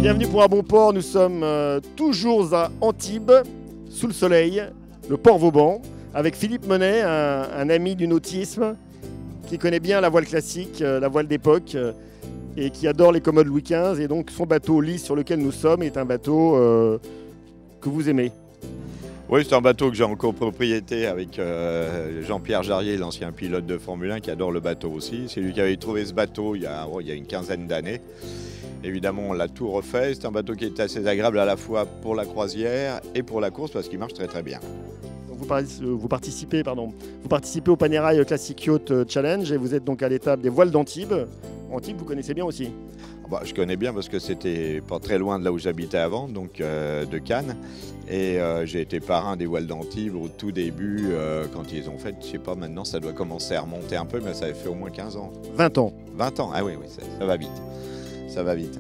Bienvenue pour un bon port, nous sommes toujours à Antibes, sous le soleil, le port Vauban, avec Philippe Monet, un ami du nautisme, qui connaît bien la voile classique, la voile d'époque, et qui adore les commodes Louis XV. Et donc son bateau Lys sur lequel nous sommes est un bateau que vous aimez. Oui, c'est un bateau que j'ai en copropriété avec Jean-Pierre Jarrier, l'ancien pilote de Formule 1, qui adore le bateau aussi. C'est lui qui avait trouvé ce bateau il y a une quinzaine d'années. Évidemment, on l'a tout refait. C'est un bateau qui est assez agréable à la fois pour la croisière et pour la course parce qu'il marche très très bien. Donc vous participez au Panerai Classic Yacht Challenge et vous êtes donc à l'étape des voiles d'Antibes. Antibes, vous connaissez bien aussi? Je connais bien parce que c'était pas très loin de là où j'habitais avant, donc de Cannes. Et j'ai été parrain des voiles d'Antibes au tout début, quand ils ont fait, je sais pas, maintenant ça doit commencer à remonter un peu, mais ça avait fait au moins 15 ans. 20 ans. 20 ans, ah oui, ça va vite. Ça va vite.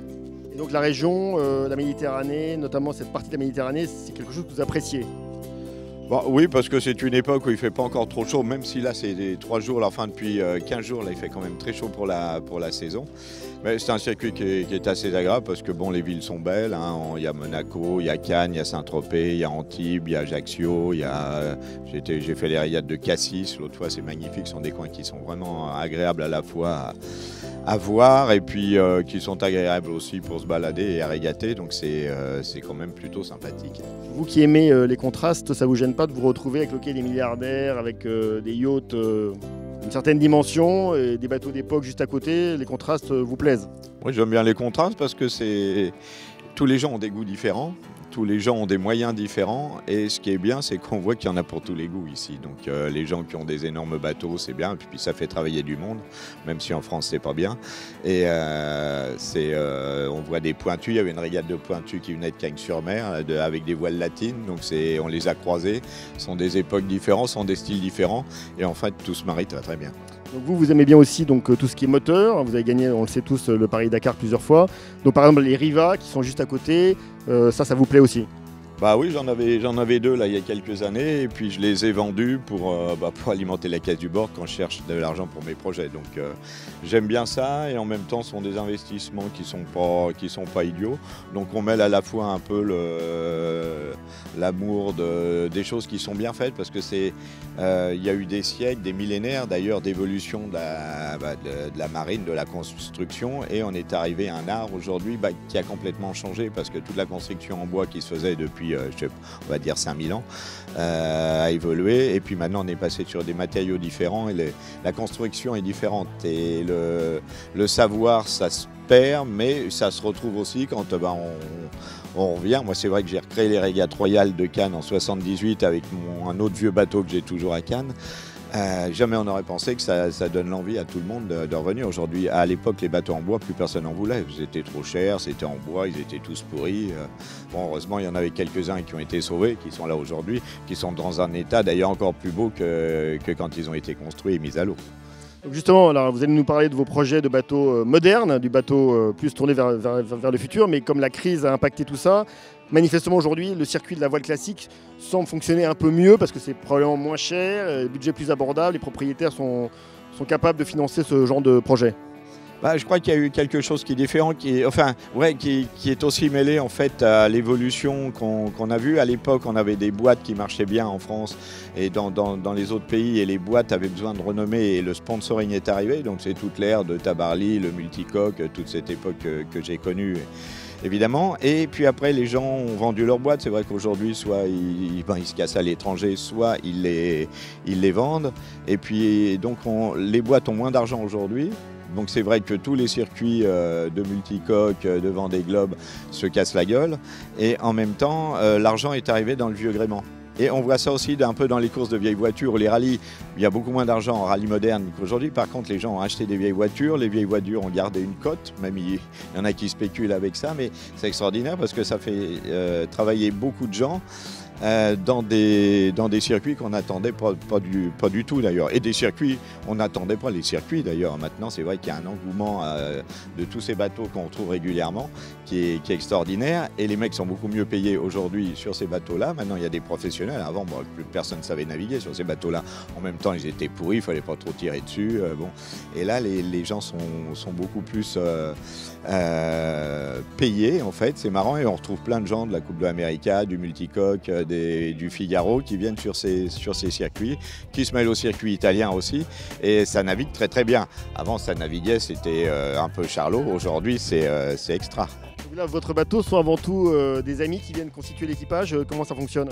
Et donc la région, la Méditerranée, notamment cette partie de la Méditerranée, c'est quelque chose que vous appréciez? Oui, parce que c'est une époque où il ne fait pas encore trop chaud, même si là c'est des 3 jours, enfin depuis 15 jours, là il fait quand même très chaud pour la saison. Mais c'est un circuit qui est assez agréable parce que bon, les villes sont belles, hein. Il y a Monaco, il y a Cannes, il y a Saint-Tropez, il y a Antibes, il y a Ajaccio, j'ai fait les régates de Cassis, l'autre fois c'est magnifique, ce sont des coins qui sont vraiment agréables à la fois à voir et puis qui sont agréables aussi pour se balader et à régater, donc c'est quand même plutôt sympathique. Vous qui aimez les contrastes, ça vous gêne pas de vous retrouver avec le quai des milliardaires, avec des yachts d'une certaine dimension et des bateaux d'époque juste à côté? Les contrastes vous plaisent? Oui, j'aime bien les contrastes parce que tous les gens ont des goûts différents. Tous les gens ont des moyens différents et ce qui est bien, c'est qu'on voit qu'il y en a pour tous les goûts ici. Donc les gens qui ont des énormes bateaux, c'est bien, et puis ça fait travailler du monde, même si en France c'est pas bien. Et on voit des pointus, il y avait une régate de pointus qui venait de Cagnes-sur-Mer avec des voiles latines, donc on les a croisés, ce sont des époques différentes, ce sont des styles différents, et en fait tout se marie très très bien. Donc vous aimez bien aussi donc, tout ce qui est moteur, vous avez gagné, on le sait tous, le Paris-Dakar plusieurs fois. Donc par exemple les Riva qui sont juste à côté, ça vous plaît aussi? Bah oui, j'en avais 2 là il y a quelques années et puis je les ai vendus pour alimenter la caisse du bord quand je cherche de l'argent pour mes projets. Donc j'aime bien ça et en même temps ce sont des investissements qui sont pas idiots. Donc on mêle à la fois un peu l'amour des choses qui sont bien faites parce que il y a eu des siècles, des millénaires d'ailleurs d'évolution de la marine, de la construction et on est arrivé à un art aujourd'hui qui a complètement changé parce que toute la construction en bois qui se faisait depuis on va dire 5000 ans, a évolué et puis maintenant on est passé sur des matériaux différents et la construction est différente et le savoir ça se perd mais ça se retrouve aussi quand on revient. Moi c'est vrai que j'ai recréé les régates royales de Cannes en 78 avec un autre vieux bateau que j'ai toujours à Cannes. Jamais on n'aurait pensé que ça donne l'envie à tout le monde de revenir. Aujourd'hui, à l'époque, les bateaux en bois, plus personne n'en voulait. Ils étaient trop chers, c'était en bois, ils étaient tous pourris. Bon, heureusement, il y en avait quelques-uns qui ont été sauvés, qui sont là aujourd'hui, qui sont dans un état d'ailleurs encore plus beau que quand ils ont été construits et mis à l'eau. Donc justement, alors, vous allez nous parler de vos projets de bateaux modernes, du bateau plus tourné vers le futur, mais comme la crise a impacté tout ça, manifestement aujourd'hui, le circuit de la voile classique semble fonctionner un peu mieux parce que c'est probablement moins cher, budget plus abordable, les propriétaires sont capables de financer ce genre de projet. Je crois qu'il y a eu quelque chose qui est différent, qui est aussi mêlé en fait à l'évolution qu'on a vue. À l'époque, on avait des boîtes qui marchaient bien en France et dans les autres pays, et les boîtes avaient besoin de renommée et le sponsoring est arrivé. Donc c'est toute l'ère de Tabarly, le multicoque, toute cette époque que j'ai connue. Évidemment, et puis après les gens ont vendu leurs boîtes. C'est vrai qu'aujourd'hui soit ils se cassent à l'étranger, soit ils les vendent. Et puis donc les boîtes ont moins d'argent aujourd'hui. Donc c'est vrai que tous les circuits de multicoque, de Vendée Globe se cassent la gueule. Et en même temps, l'argent est arrivé dans le vieux gréement. Et on voit ça aussi un peu dans les courses de vieilles voitures, les rallyes. Il y a beaucoup moins d'argent en rallye moderne qu'aujourd'hui. Par contre, les gens ont acheté des vieilles voitures. Les vieilles voitures ont gardé une cote. Même il y en a qui spéculent avec ça. Mais c'est extraordinaire parce que ça fait travailler beaucoup de gens. Dans des circuits qu'on n'attendait pas du tout d'ailleurs. Et des circuits, on n'attendait pas les circuits d'ailleurs. Maintenant, c'est vrai qu'il y a un engouement de tous ces bateaux qu'on retrouve régulièrement qui est extraordinaire. Et les mecs sont beaucoup mieux payés aujourd'hui sur ces bateaux-là. Maintenant, il y a des professionnels. Avant, plus personne ne savait naviguer sur ces bateaux-là. En même temps, ils étaient pourris, il ne fallait pas trop tirer dessus. Bon. Et là, les gens sont beaucoup plus payés en fait. C'est marrant et on retrouve plein de gens de la Coupe de l'América, du multicoque, du Figaro qui viennent sur ces circuits, qui se mêlent au circuit italien aussi, et ça navigue très très bien. Avant ça naviguait, c'était un peu charlot, aujourd'hui c'est extra. Là, votre bateau sont avant tout des amis qui viennent constituer l'équipage, comment ça fonctionne ?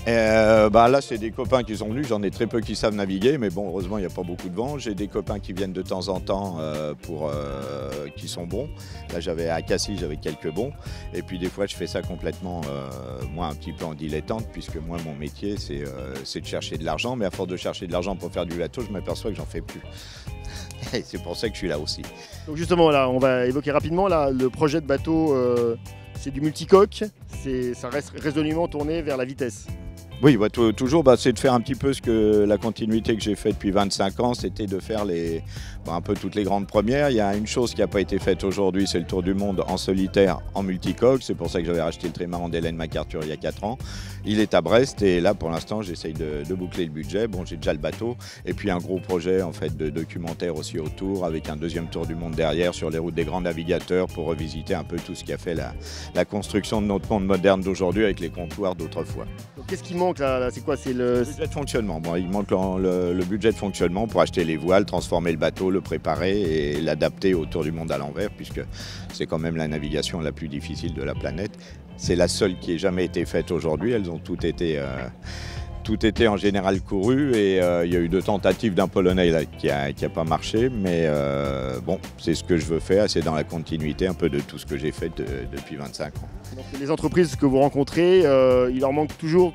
Là c'est des copains qui sont venus, j'en ai très peu qui savent naviguer, mais bon heureusement il n'y a pas beaucoup de vent. J'ai des copains qui viennent de temps en temps qui sont bons. Là à Cassis j'avais quelques bons, et puis des fois je fais ça complètement moi un petit peu en dilettante, puisque moi mon métier c'est de chercher de l'argent, mais à force de chercher de l'argent pour faire du bateau, je m'aperçois que j'en fais plus. Et c'est pour ça que je suis là aussi. Donc justement là on va évoquer rapidement là, le projet de bateau, c'est du multicoque, ça reste résolument tourné vers la vitesse. Oui, toujours, c'est de faire un petit peu la continuité que j'ai faite depuis 25 ans, c'était de faire un peu toutes les grandes premières. Il y a une chose qui n'a pas été faite aujourd'hui, c'est le tour du monde en solitaire, en multicoque. C'est pour ça que j'avais racheté le trimaran d'Hélène MacArthur il y a 4 ans. Il est à Brest et là, pour l'instant, j'essaye de boucler le budget. Bon, j'ai déjà le bateau et puis un gros projet en fait de documentaire aussi autour, avec un deuxième tour du monde derrière sur les routes des grands navigateurs pour revisiter un peu tout ce qui a fait la construction de notre monde moderne d'aujourd'hui avec les comptoirs d'autrefois. Qu'est-ce qui manque là, c'est quoi? C'est le budget de fonctionnement. Bon, il manque le budget de fonctionnement pour acheter les voiles, transformer le bateau, le préparer et l'adapter au tour du monde à l'envers, puisque c'est quand même la navigation la plus difficile de la planète. C'est la seule qui ait jamais été faite aujourd'hui. Elles ont toutes été en général courues et il y a eu 2 tentatives d'un Polonais là, qui a pas marché, mais bon, c'est ce que je veux faire, c'est dans la continuité un peu de tout ce que j'ai fait depuis 25 ans. Donc, les entreprises que vous rencontrez, il leur manque toujours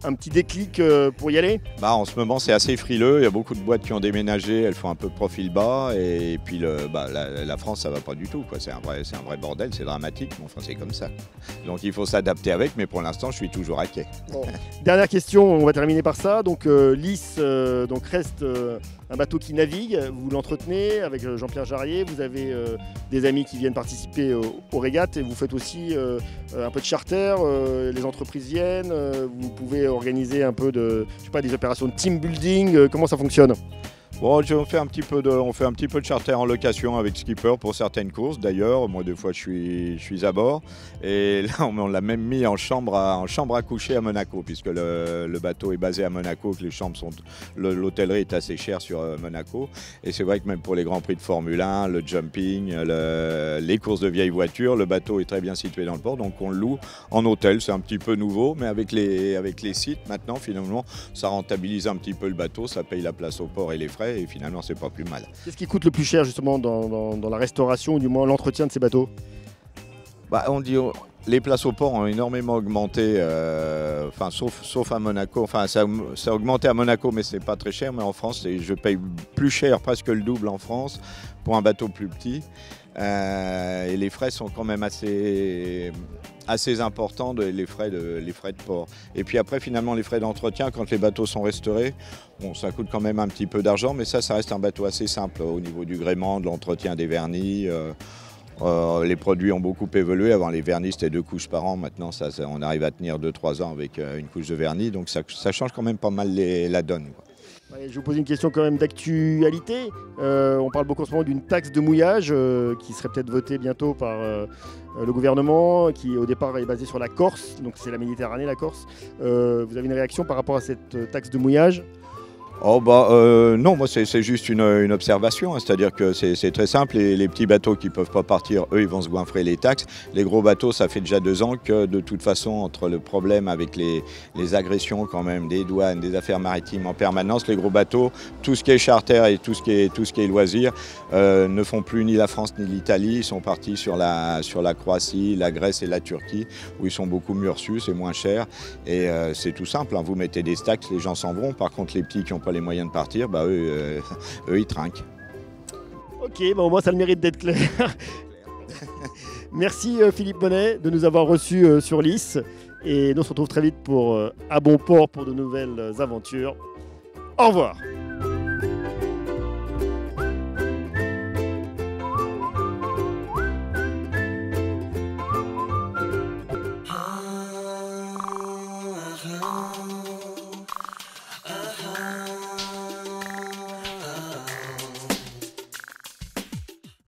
un petit déclic pour y aller? En ce moment, c'est assez frileux. Il y a beaucoup de boîtes qui ont déménagé, elles font un peu de profil bas. Et puis la France, ça va pas du tout, quoi. C'est un vrai bordel, c'est dramatique, mais enfin, c'est comme ça. Donc il faut s'adapter avec, mais pour l'instant, je suis toujours à quai. Bon. Dernière question, on va terminer par ça. Donc Lys reste un bateau qui navigue, vous l'entretenez avec Jean-Pierre Jarrier, vous avez des amis qui viennent participer aux régates et vous faites aussi un peu de charter, les entreprises viennent, vous pouvez organiser un peu des opérations de team building, comment ça fonctionne? Bon, on fait un petit peu de charter en location avec Skipper pour certaines courses. D'ailleurs, moi, des fois, je suis à bord. Et là, on l'a même mis en chambre à coucher à Monaco, puisque le bateau est basé à Monaco, que les chambres l'hôtellerie est assez chère sur Monaco. Et c'est vrai que même pour les grands prix de Formule 1, le jumping, les courses de vieilles voitures, le bateau est très bien situé dans le port. Donc, on le loue en hôtel. C'est un petit peu nouveau, mais avec les sites, maintenant, finalement, ça rentabilise un petit peu le bateau. Ça paye la place au port et les frais. Et finalement, c'est pas plus mal. Qu'est-ce qui coûte le plus cher justement dans la restauration ou du moins l'entretien de ces bateaux? On dit les places au port ont énormément augmenté, sauf à Monaco. Enfin, ça a augmenté à Monaco, mais c'est pas très cher. Mais en France, je paye plus cher, presque le double en France, pour un bateau plus petit. Et les frais sont quand même assez importants, les frais de port. Et puis après, finalement, les frais d'entretien, quand les bateaux sont restaurés, bon, ça coûte quand même un petit peu d'argent, mais ça reste un bateau assez simple au niveau du gréement, de l'entretien des vernis. Les produits ont beaucoup évolué. Avant, les vernis, c'était 2 couches par an. Maintenant, on arrive à tenir 2-3 ans avec une couche de vernis. Donc, ça change quand même pas mal la donne, quoi. Je vais vous poser une question quand même d'actualité. On parle beaucoup en ce moment d'une taxe de mouillage qui serait peut-être votée bientôt par le gouvernement, qui au départ est basée sur la Corse, donc c'est la Méditerranée, la Corse. Vous avez une réaction par rapport à cette taxe de mouillage? Oh non, moi c'est juste une observation, hein. C'est-à-dire que c'est très simple, les petits bateaux qui ne peuvent pas partir, eux ils vont se goinfrer les taxes. Les gros bateaux, ça fait déjà 2 ans que de toute façon, entre le problème avec les agressions quand même, des douanes, des affaires maritimes en permanence, les gros bateaux, tout ce qui est charter et tout ce qui est loisir, ne font plus ni la France ni l'Italie. Ils sont partis sur la Croatie, la Grèce et la Turquie, où ils sont beaucoup mieux reçus, c'est moins cher. Et c'est tout simple, hein. Vous mettez des stacks, les gens s'en vont. Par contre, les petits qui n'ont pas les moyens de partir, bah, eux, ils trinquent. Ok, bon, moi ça a le mérite d'être clair. Merci Philippe Monet de nous avoir reçus sur Lys. Et nous on se retrouve très vite à bon port pour de nouvelles aventures. Au revoir. Ah, ah, ah.